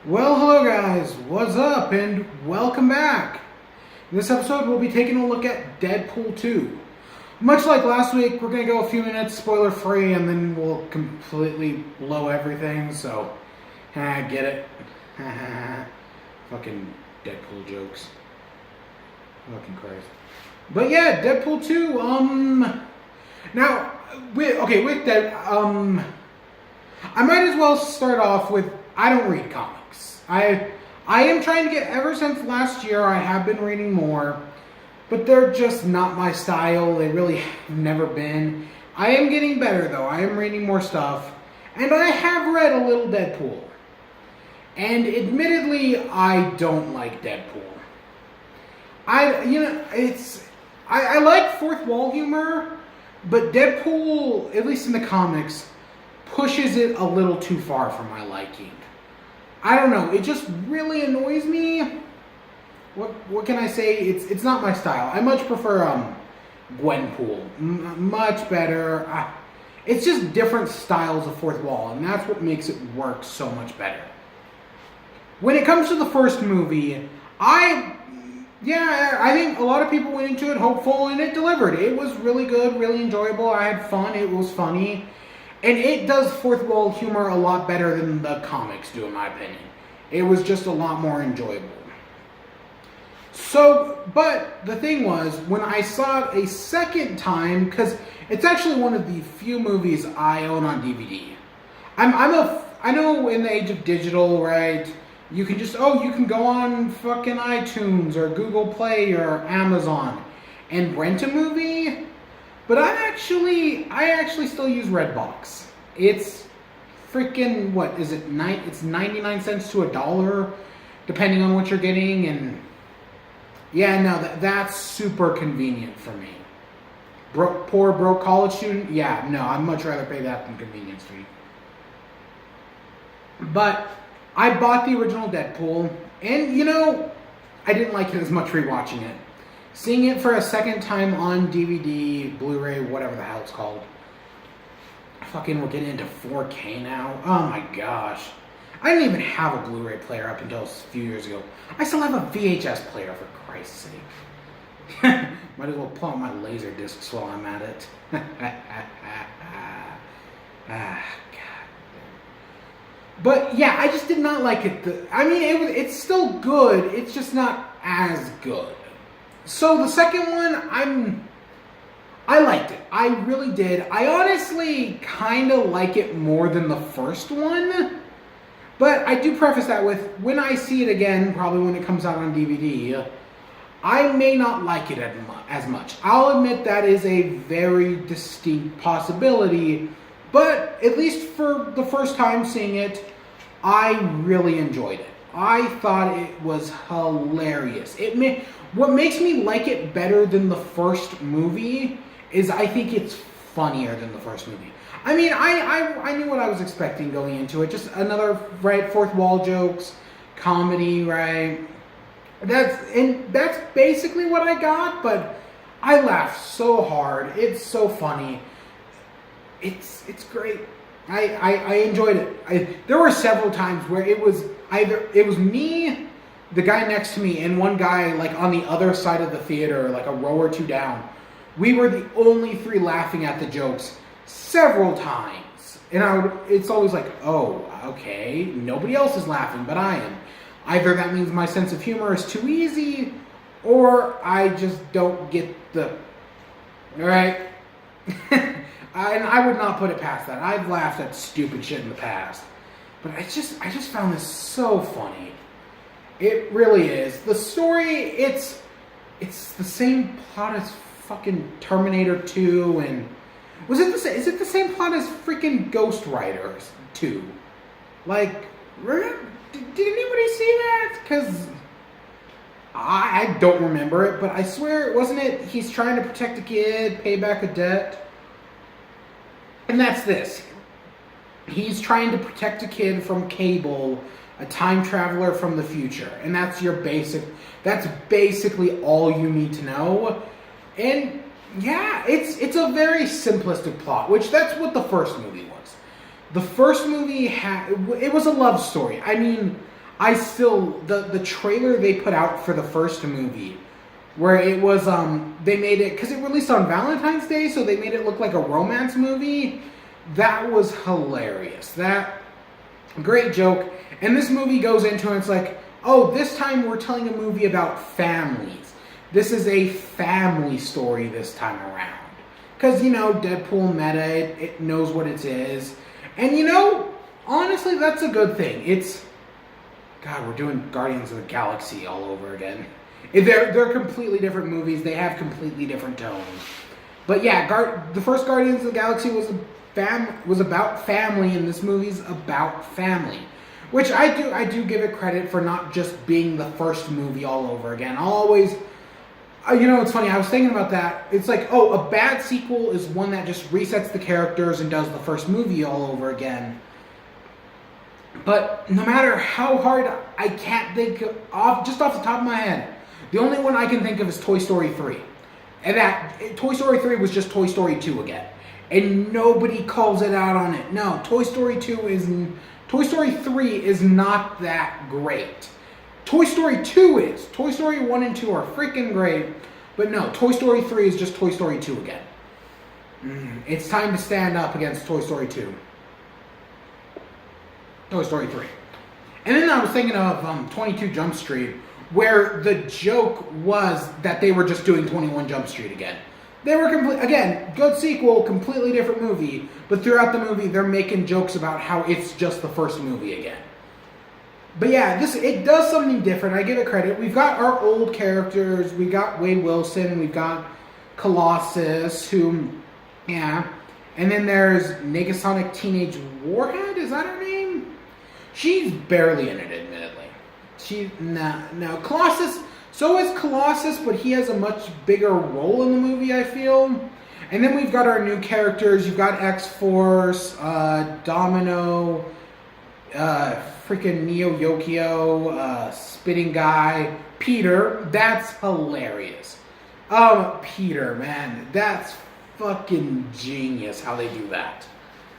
Well, hello guys, what's up, and welcome back. In this episode, we'll be taking a look at Deadpool 2. Much like last week, we're going to go a few minutes spoiler-free, and then we'll completely blow everything, so, get it? Fucking Deadpool jokes. Fucking Christ. But yeah, Deadpool 2, now, with Deadpool, I might as well start off with, I don't read comics. I am trying to get, ever since last year, I have been reading more, but they're just not my style. They really have never been. I am getting better, though. I am reading more stuff, and I have read a little Deadpool. And admittedly, I don't like Deadpool. I like fourth wall humor, but Deadpool, at least in the comics, pushes it a little too far for my liking. I don't know. It just really annoys me. What can I say? It's not my style. I much prefer Gwenpool. Much better. It's just different styles of fourth wall, and that's what makes it work so much better. When it comes to the first movie, I think a lot of people went into it hopeful, and it delivered. It was really good, really enjoyable. I had fun. It was funny. And it does fourth wall humor a lot better than the comics do, in my opinion. It was just a lot more enjoyable. So, but the thing was, when I saw it a second time, because it's actually one of the few movies I own on DVD. I know in the age of digital, right, you can just, you can go on fucking iTunes or Google Play or Amazon and rent a movie. But I actually still use Redbox. It's freaking, what is it? It's 99 cents to $1, depending on what you're getting. And yeah, no, that's super convenient for me. Poor broke college student. Yeah, no, I'd much rather pay that than convenience fee. But I bought the original Deadpool, and I didn't like it as much rewatching it. Seeing it for a second time on DVD, Blu-ray, whatever the hell it's called. We're getting into 4K now. Oh my gosh. I didn't even have a Blu-ray player up until a few years ago. I still have a VHS player, for Christ's sake. Might as well pull out my laser discs while I'm at it. God. But yeah, I just did not like it. It's still good. It's just not as good. So the second one, I liked it. I really did. I honestly kind of like it more than the first one. But I do preface that with, when I see it again, probably when it comes out on DVD, I may not like it as much. I'll admit that is a very distinct possibility. But at least for the first time seeing it, I really enjoyed it. I thought it was hilarious. What makes me like it better than the first movie is I think it's funnier than the first movie. I mean, I knew what I was expecting going into it. Just another, right, fourth wall jokes, comedy, right? That's basically what I got, but I laughed so hard. It's so funny. It's great. I enjoyed it. There were several times where it was me, the guy next to me, and one guy like on the other side of the theater, like a row or two down. We were the only three laughing at the jokes several times. And it's always like, oh, okay, nobody else is laughing, but I am. Either that means my sense of humor is too easy, or I just don't get alright? And I would not put it past that. I've laughed at stupid shit in the past. But I just found this so funny. It really is. The story, it's the same plot as fucking Terminator 2, and is it the same plot as freaking Ghost Rider 2? Like, did anybody see that? Because I don't remember it, but I swear, wasn't it he's trying to protect a kid, pay back a debt? And that's this. He's trying to protect a kid from Cable, a time traveler from the future. And that's basically all you need to know. And yeah, it's a very simplistic plot, which that's what the first movie was. The first movie it was a love story. I mean, I still the trailer they put out for the first movie, where it was they made it because it released on Valentine's Day, so they made it look like a romance movie. That was hilarious. That great joke. And this movie goes into it, it's like, oh, this time we're telling a movie about families. This is a family story this time around. Because, you know, Deadpool meta, it knows what it is. And, you know, honestly, that's a good thing. It's, God, we're doing Guardians of the Galaxy all over again. They're completely different movies. They have completely different tones. But yeah, the first Guardians of the Galaxy was about family, and this movie's about family. Which I do give it credit for not just being the first movie all over again. I'll always, you know, it's funny, I was thinking about that. It's like, oh, a bad sequel is one that just resets the characters and does the first movie all over again. But no matter how hard, I can't think just off the top of my head, the only one I can think of is Toy Story 3. And Toy Story 3 was just Toy Story 2 again. And nobody calls it out on it. No, Toy Story 3 is not that great. Toy Story 2 is. Toy Story 1 and 2 are freaking great. But no, Toy Story 3 is just Toy Story 2 again. It's time to stand up against Toy Story 2. Toy Story 3. And then I was thinking of 22 Jump Street, where the joke was that they were just doing 21 Jump Street again. They were again, good sequel, completely different movie, but throughout the movie they're making jokes about how it's just the first movie again. But yeah, it does something different, I give it credit. We've got our old characters, we got Wade Wilson, we've got Colossus, and then there's Negasonic Teenage Warhead, is that her name? She's barely in it, admittedly. No, Colossus. So is Colossus, but he has a much bigger role in the movie, I feel. And then we've got our new characters. You've got X-Force, Domino, freaking Neo Yokio, Spitting Guy, Peter. That's hilarious. Peter, man, that's fucking genius how they do that.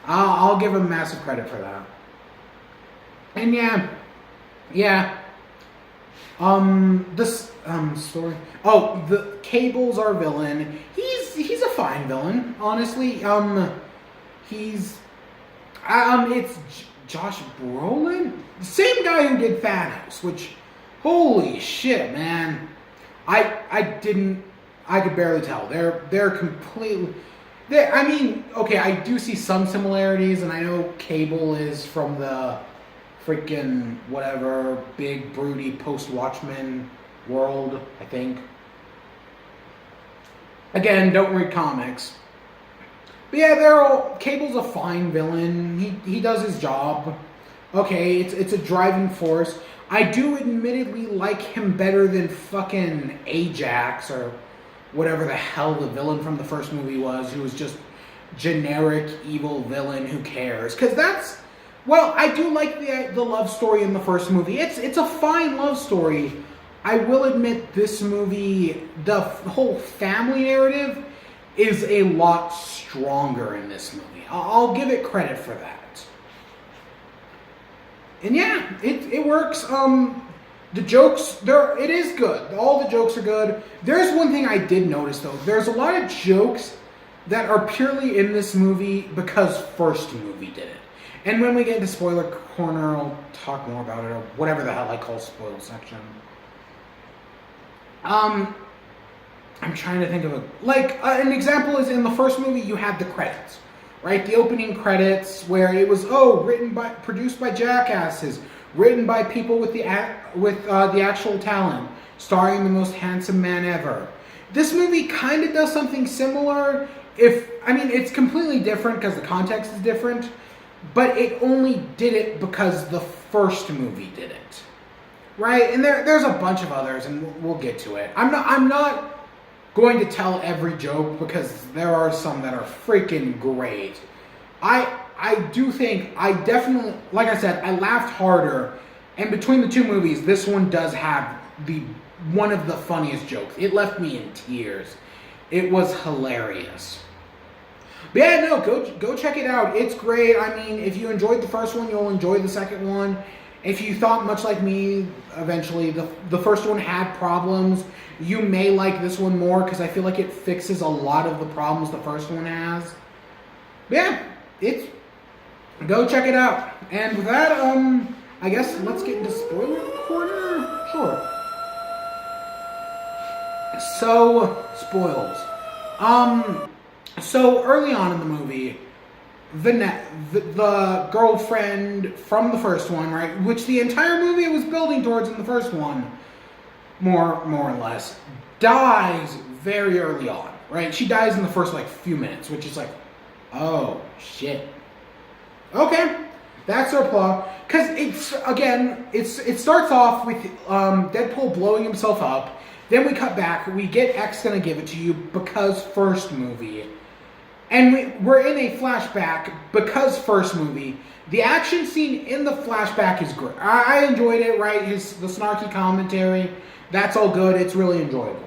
I'll give him massive credit for that. And yeah. This story. Oh, the Cable's our villain. He's a fine villain, honestly. It's Josh Brolin, the same guy who did Thanos. Which, holy shit, man! I could barely tell. They're completely. I mean, okay, I do see some similarities, and I know Cable is from the freaking whatever big broody post-Watchmen world, I think. Again, don't read comics. But yeah, Cable's a fine villain. He does his job. Okay, it's a driving force. I do admittedly like him better than fucking Ajax or whatever the hell the villain from the first movie was, who was just generic evil villain. Who cares? Because that's, well, I do like the love story in the first movie. It's a fine love story. I will admit this movie, the whole family narrative is a lot stronger in this movie. I'll give it credit for that. And yeah, it works. The jokes, it is good. All the jokes are good. There's one thing I did notice though. There's a lot of jokes that are purely in this movie because first movie did it. And when we get into spoiler corner, I'll talk more about it, or whatever the hell I call spoil section. I'm trying to think of an example is in the first movie you had the credits, right? The opening credits where it was produced by jackasses, written by people with the actual talent, starring the most handsome man ever. This movie kind of does something similar. It's completely different because the context is different. But it only did it because the first movie did it, right? And there's a bunch of others, and we'll get to it. I'm not going to tell every joke because there are some that are freaking great. I do think I definitely, like I said, I laughed harder, and between the two movies, this one does have one of the funniest jokes. It left me in tears. It was hilarious. But yeah, no, go check it out. It's great. I mean, if you enjoyed the first one, you'll enjoy the second one. If you thought much like me, eventually the first one had problems. You may like this one more because I feel like it fixes a lot of the problems the first one has. But yeah, go check it out. And with that, I guess let's get into spoiler corner. Sure. So spoils. So early on in the movie, the girlfriend from the first one, right, which the entire movie was building towards in the first one, more or less, dies very early on, right? She dies in the first few minutes, which is oh shit. Okay, that's her plot. Because it starts off with Deadpool blowing himself up. Then we cut back. We get X Gonna Give It To You because first movie. And we're in a flashback because first movie. The action scene in the flashback is great. I enjoyed it, right? The snarky commentary. That's all good. It's really enjoyable.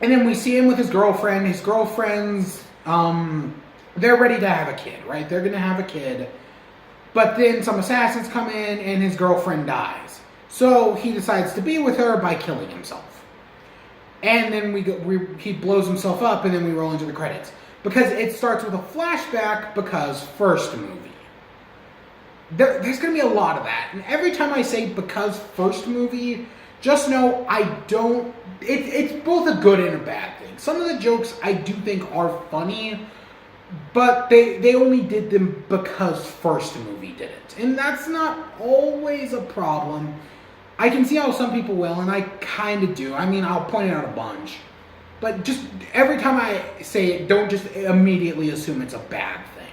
And then we see him with his girlfriend. His girlfriend's, they're ready to have a kid, right? They're going to have a kid. But then some assassins come in and his girlfriend dies. So he decides to be with her by killing himself. And then he blows himself up, and then we roll into the credits. Because it starts with a flashback because first movie. There's going to be a lot of that. And every time I say because first movie, just know it's both a good and a bad thing. Some of the jokes I do think are funny, but they only did them because first movie did it. And that's not always a problem. I can see how some people will, and I kind of do. I mean, I'll point it out a bunch. But just every time I say it, don't just immediately assume it's a bad thing.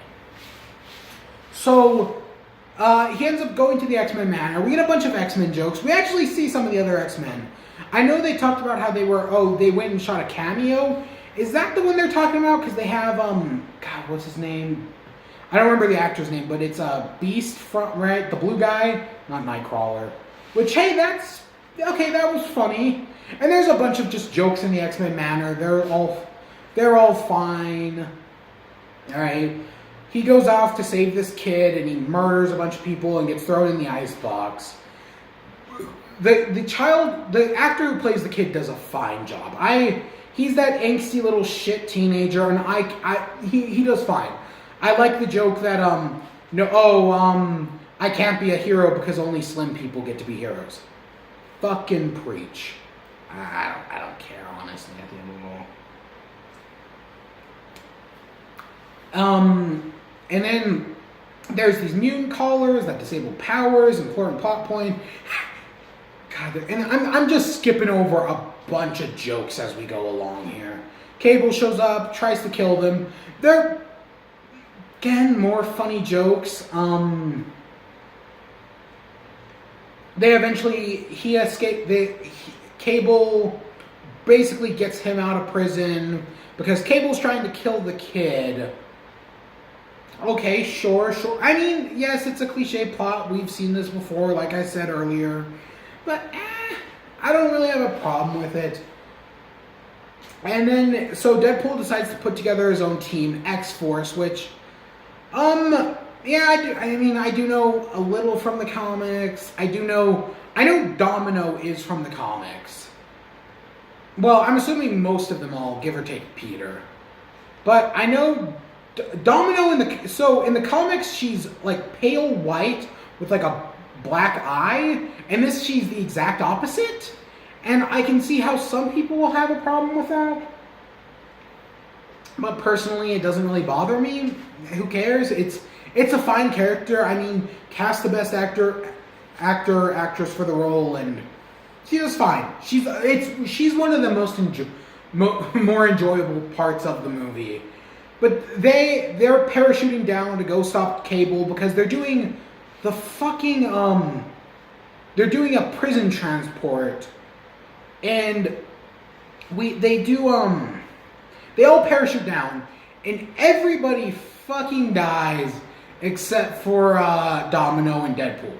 So, he ends up going to the X-Men Manor. We get a bunch of X-Men jokes. We actually see some of the other X-Men. I know they talked about how they went and shot a cameo. Is that the one they're talking about? Because they have, God, what's his name? I don't remember the actor's name, but it's Beast, right? The blue guy? Not Nightcrawler. Which, hey, that was funny. And there's a bunch of just jokes in the X-Men Manor. They're all fine. Alright. He goes off to save this kid, and he murders a bunch of people and gets thrown in the icebox. The actor who plays the kid does a fine job. He's that angsty little shit teenager, and he does fine. I like the joke that, I can't be a hero because only slim people get to be heroes. Fucking preach. I don't care, honestly, at the end of it all. And then there's these mutant callers that disable powers, important plot point. God, and I'm just skipping over a bunch of jokes as we go along here. Cable shows up, tries to kill them. They're, again, more funny jokes. Cable basically gets him out of prison because Cable's trying to kill the kid. Okay, sure. I mean, yes, it's a cliche plot. We've seen this before, like I said earlier. But, I don't really have a problem with it. And then, so Deadpool decides to put together his own team, X-Force, which, yeah, I do know a little from the comics. I know Domino is from the comics. Well, I'm assuming most of them all, give or take Peter. But I know Domino in the comics, she's pale white with a black eye, and she's the exact opposite. And I can see how some people will have a problem with that. But personally, it doesn't really bother me. Who cares? It's a fine character. I mean, cast the best actress for the role, and she does fine. She's one of the more enjoyable parts of the movie. But they're parachuting down to go stop Cable because they're doing the fucking they're doing a prison transport, and they all parachute down, and everybody fucking dies except for Domino and Deadpool.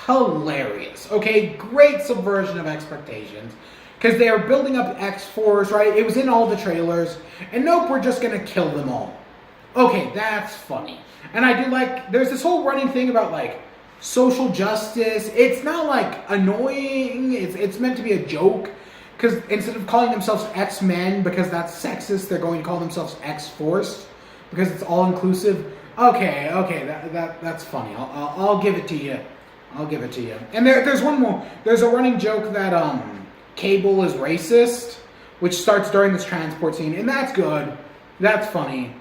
Hilarious. Okay, great subversion of expectations. Because they are building up X-Force, right? It was in all the trailers. And nope, we're just going to kill them all. Okay, that's funny. And I do there's this whole running thing about social justice. It's not like annoying. It's meant to be a joke. Because instead of calling themselves X-Men because that's sexist, they're going to call themselves X-Force because it's all inclusive. Okay, that's funny. I'll give it to you. I'll give it to you. And there's one more. There's a running joke that Cable is racist, which starts during this transport scene, and that's good. That's funny.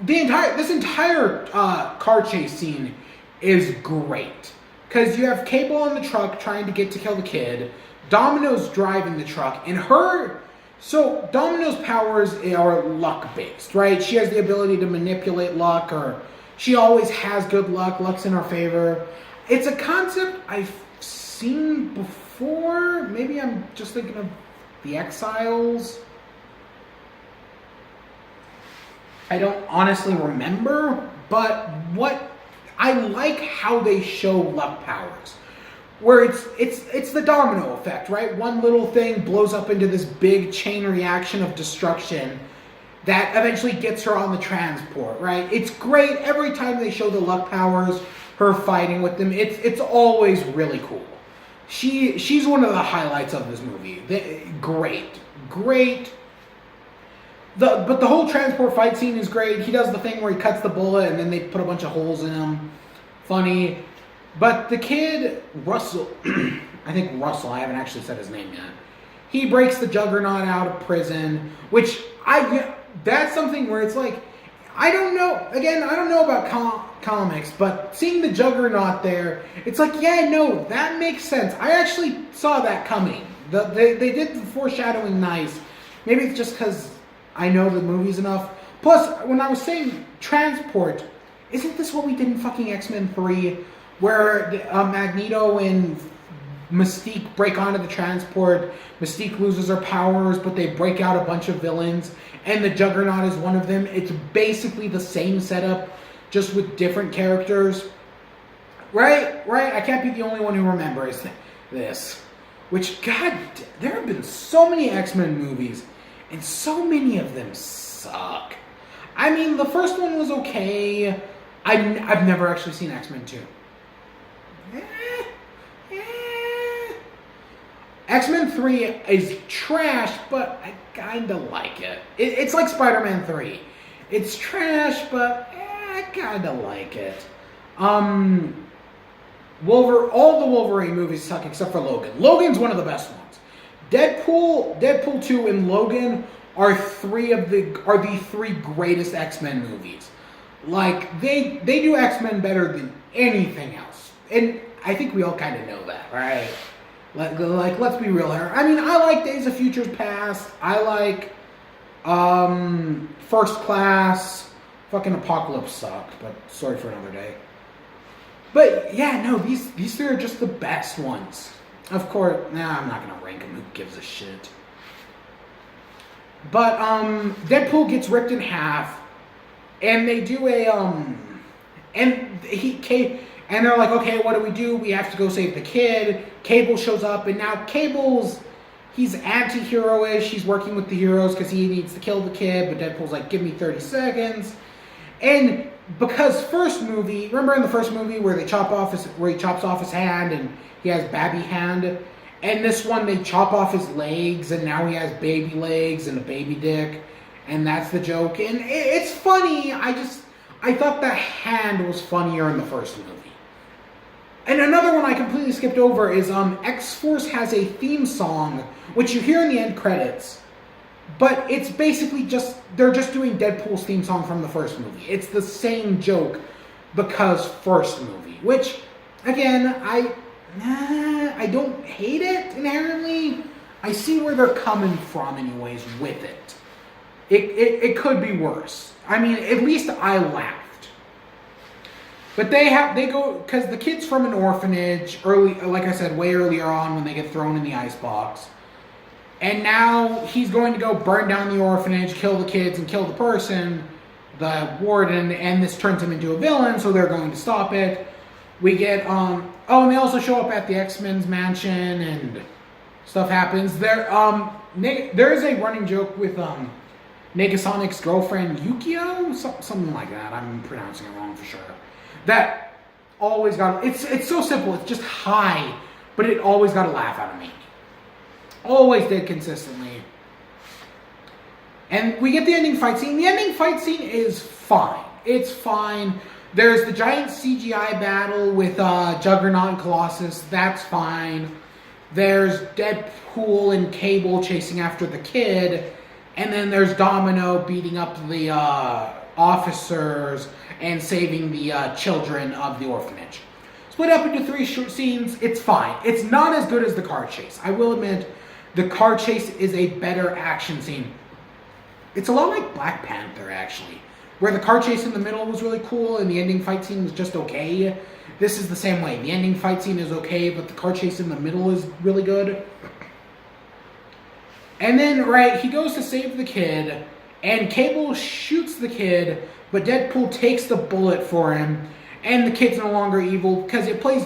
This entire car chase scene is great because you have Cable on the truck trying to get to kill the kid. Domino's driving the truck, and so Domino's powers are luck-based, right? She has the ability to manipulate luck, or she always has good luck. Luck's in her favor. It's a concept I've seen before. Maybe I'm just thinking of The Exiles. I don't honestly remember, but I like how they show luck powers. Where it's the domino effect, right? One little thing blows up into this big chain reaction of destruction that eventually gets her on the transport, right? It's great every time they show the luck powers, her fighting with them. It's always really cool. She's one of the highlights of this movie. Great. But the whole transport fight scene is great. He does the thing where he cuts the bullet and then they put a bunch of holes in him. Funny. But the kid, Russell, I think Russell, I haven't actually said his name yet. He breaks the Juggernaut out of prison, which that's something where it's like, I don't know about comics, but seeing the Juggernaut there, it's like, yeah, no, that makes sense. I actually saw that coming. They did the foreshadowing nice. Maybe it's just because I know the movies enough. Plus, when I was saying transport, isn't this what we did in fucking X-Men 3? Where Magneto and Mystique break onto the transport. Mystique loses her powers, but they break out a bunch of villains. And the Juggernaut is one of them. It's basically the same setup, just with different characters. Right? I can't be the only one who remembers this. Which, God, there have been so many X-Men movies, and so many of them suck. I mean, the first one was okay. I've never actually seen X-Men 2. X-Men 3 is trash, but I kinda like it. It's like Spider-Man 3. It's trash, but I kinda like it. All the Wolverine movies suck except for Logan. Logan's one of the best ones. Deadpool 2, and Logan are the three greatest X-Men movies. Like, they do X-Men better than anything else. And I think we all kind of know that, right? Like, let's be real here. I mean, I like Days of Futures Past. I like First Class. Fucking Apocalypse sucked, but sorry for another day. But yeah, no, these three are just the best ones. Of course, I'm not gonna rank them. Who gives a shit? But Deadpool gets ripped in half, and they do and they're like, okay, what do? We have to go save the kid. Cable shows up, and now he's anti-hero-ish. He's working with the heroes because he needs to kill the kid, but Deadpool's like, give me 30 seconds. And because remember in the first movie where he chops off his hand and he has babby hand? And this one, they chop off his legs, and now he has baby legs and a baby dick. And that's the joke. And it's funny. I thought the hand was funnier in the first movie. And another one I completely skipped over is X-Force has a theme song, which you hear in the end credits. But it's basically they're just doing Deadpool's theme song from the first movie. It's the same joke because first movie. Which, again, I don't hate it inherently. I see where they're coming from anyways with it. It could be worse. I mean, at least I laughed. But they go, because the kid's from an orphanage, like I said, way earlier on when they get thrown in the icebox. And now he's going to go burn down the orphanage, kill the kids, and kill the person, the warden, and this turns him into a villain, so they're going to stop it. We get, and they also show up at the X-Men's mansion, and stuff happens. There is a running joke with, Negasonic's girlfriend, Yukio? Something like that. I'm pronouncing it wrong for sure. That always got, it's so simple, it's just hi, but it always got a laugh out of me. Always did consistently. And we get the ending fight scene. The ending fight scene is fine. It's fine. There's the giant CGI battle with Juggernaut and Colossus. That's fine. There's Deadpool and Cable chasing after the kid. And then there's Domino beating up the officers and saving the children of the orphanage. Split up into 3 short scenes. It's fine. It's not as good as the car chase. I will admit, the car chase is a better action scene. It's a lot like Black Panther, actually, where the car chase in the middle was really cool and the ending fight scene was just okay. This is the same way. The ending fight scene is okay, but the car chase in the middle is really good. And then, right, he goes to save the kid, and Cable shoots the kid, but Deadpool takes the bullet for him, and the kid's no longer evil, because it plays...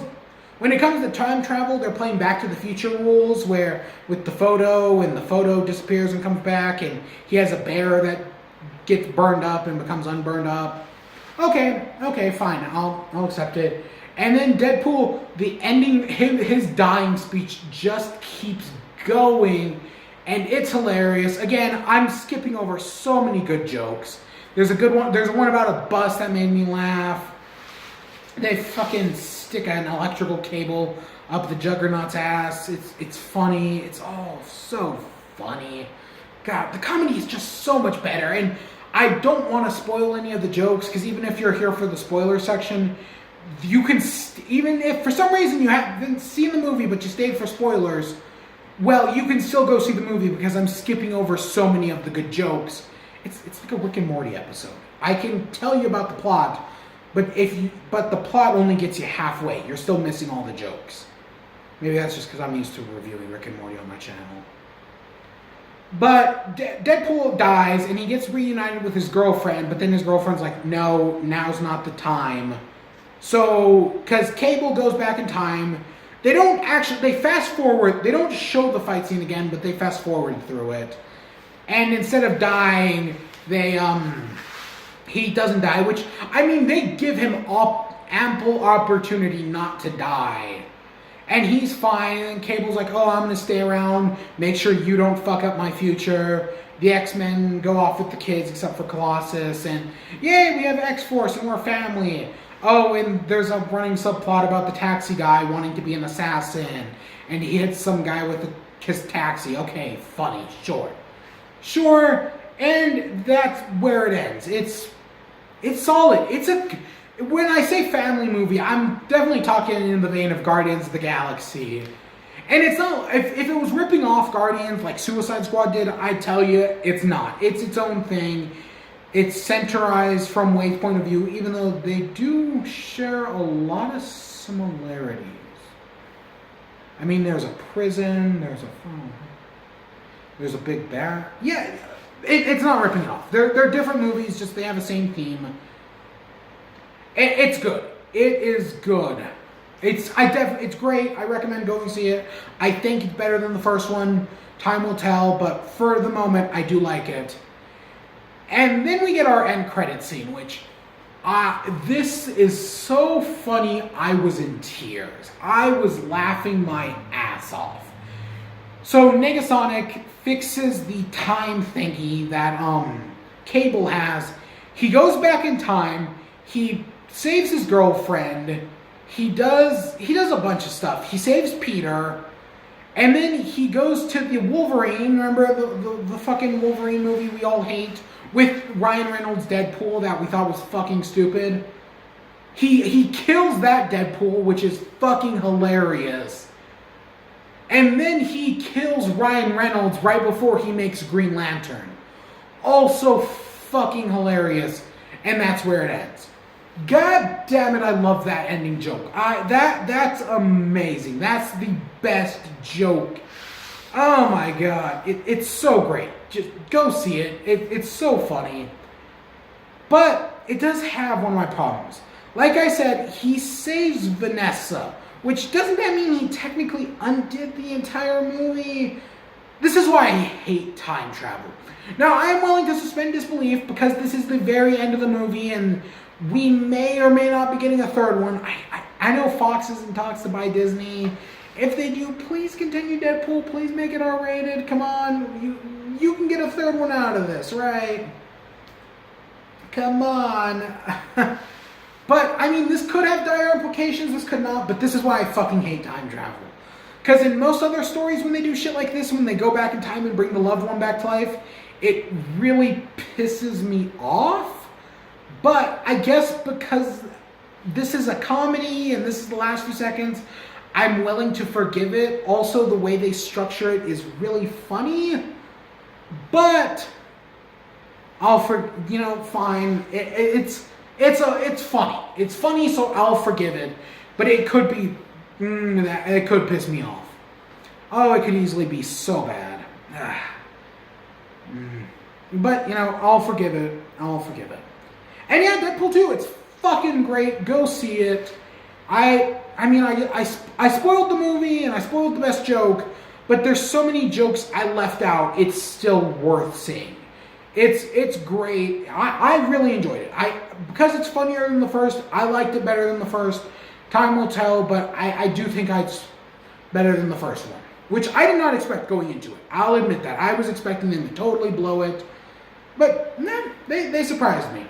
When it comes to time travel, they're playing Back to the Future rules, where with the photo, and the photo disappears and comes back, and he has a bear that gets burned up and becomes unburned up. Okay, fine, I'll accept it. And then Deadpool, the ending, his dying speech just keeps going, and it's hilarious. Again, I'm skipping over so many good jokes. There's a good one. There's one about a bus that made me laugh. They fucking stick an electrical cable up the Juggernaut's ass. It's funny. It's all so funny. God, the comedy is just so much better. And I don't want to spoil any of the jokes, because even if you're here for the spoiler section, you can, even if for some reason you haven't seen the movie but you stayed for spoilers, well, you can still go see the movie, because I'm skipping over so many of the good jokes. It's like a Rick and Morty episode. I can tell you about the plot, but the plot only gets you halfway. You're still missing all the jokes. Maybe that's just because I'm used to reviewing Rick and Morty on my channel. But Deadpool dies, and he gets reunited with his girlfriend, but then his girlfriend's like, no, now's not the time. So, because Cable goes back in time, they fast forward, they don't show the fight scene again, but they fast forward through it. And instead of dying, he doesn't die, which, I mean, they give him ample opportunity not to die. And he's fine, and Cable's like, oh, I'm going to stay around, make sure you don't fuck up my future. The X-Men go off with the kids, except for Colossus, and yay, we have X-Force, and we're family. Oh, and there's a running subplot about the taxi guy wanting to be an assassin, and he hits some guy with his taxi. Okay, funny, sure, and that's where it ends. It's solid. When I say family movie, I'm definitely talking in the vein of Guardians of the Galaxy. And it's not, if it was ripping off Guardians like Suicide Squad did, I tell you, it's not. It's its own thing. It's centralized from Wade's point of view, even though they do share a lot of similarities. I mean, there's a prison, there's a big bear. Yeah, it's not ripping it off. They're different movies, just they have the same theme. It's good. It is good. It's great. I recommend going see it. I think it's better than the first one. Time will tell, but for the moment, I do like it. And then we get our end credit scene, which this is so funny. I was in tears. I was laughing my ass off. So Negasonic fixes the time thingy that Cable has. He goes back in time. He saves his girlfriend. He does a bunch of stuff. He saves Peter. And then he goes to the Wolverine. Remember the fucking Wolverine movie we all hate? With Ryan Reynolds' Deadpool that we thought was fucking stupid. He kills that Deadpool, which is fucking hilarious. And then he kills Ryan Reynolds right before he makes Green Lantern. Also fucking hilarious. And that's where it ends. God damn it, I love that ending joke. That's amazing. That's the best joke. Oh my god. It's so great. Just go see it. It's so funny. But it does have one of my problems. Like I said, he saves Vanessa. Which, doesn't that mean he technically undid the entire movie? This is why I hate time travel. Now, I am willing to suspend disbelief because this is the very end of the movie and We may or may not be getting a third one. I know Fox is in talks to buy Disney. If they do, please continue Deadpool. Please make it R-rated. Come on. You can get a third one out of this, right? Come on. But, I mean, this could have dire implications. This could not. But this is why I fucking hate time travel. Because in most other stories, when they do shit like this, when they go back in time and bring the loved one back to life, it really pisses me off. But I guess because this is a comedy and this is the last few seconds, I'm willing to forgive it. Also, the way they structure it is really funny. But fine. It's funny. It's funny, so I'll forgive it. But it could be it could piss me off. Oh, it could easily be so bad. But I'll forgive it. And yeah, Deadpool 2, it's fucking great. Go see it. I spoiled the movie and I spoiled the best joke, but there's so many jokes I left out. It's still worth seeing. It's great. I really enjoyed it. Because it's funnier than the first, I liked it better than the first. Time will tell, but I do think it's better than the first one, which I did not expect going into it. I'll admit that. I was expecting them to totally blow it, but they surprised me.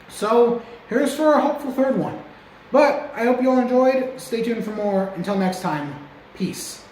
So here's for a hopeful third one. But I hope you all enjoyed. Stay tuned for more. Until next time, peace.